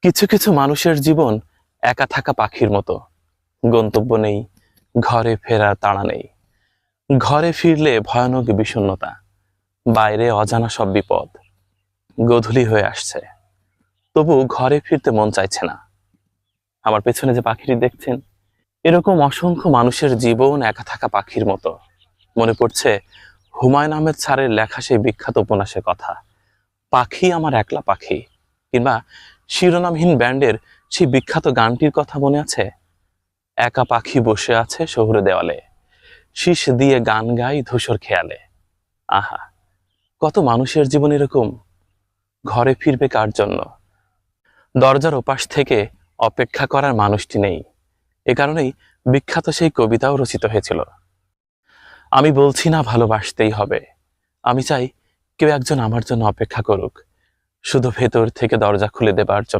কিছু কিছু মানুষের জীবন একা থাকা পাখির মতো। গন্তব্য নেই, ঘরে ফেরার তাড়া নেই। ঘরে ফিরলে ভয়ানক বিষণ্ণতা, বাইরে অজানা সব বিপদ। গোধূলি হয়ে আসছে, তবু ঘরে ফিরতে মন চাইছে না। আমার পেছনে যে পাখিটি দেখছেন, এরকম অসংখ্য মানুষের জীবন একা থাকা পাখির মতো। মনে পড়ছে হুমায়ুন আহমেদ স্যারের লেখা সেই বিখ্যাত উপন্যাসের কথা, পাখি আমার একলা পাখি। কিংবা শিরোনামহীন ব্যান্ডের সেই বিখ্যাত গানটির কথা মনে আছে? একা পাখি বসে আছে শহুরে দেওয়ালে, শীষ দিয়ে গান গাই ধূসর খেয়ালে। আহা, কত মানুষের জীবন এরকম। ঘরে ফিরবে কার জন্য? দরজার ওপাশ থেকে অপেক্ষা করার মানুষটি নেই। এ কারণেই বিখ্যাত সেই কবিতাও রচিত হয়েছিল। আমি বলছি না ভালোবাসতেই হবে, আমি চাই কেউ একজন আমার জন্য অপেক্ষা করুক, শুধু ভেতর থেকে দরজা খুলে দেবার জন্য।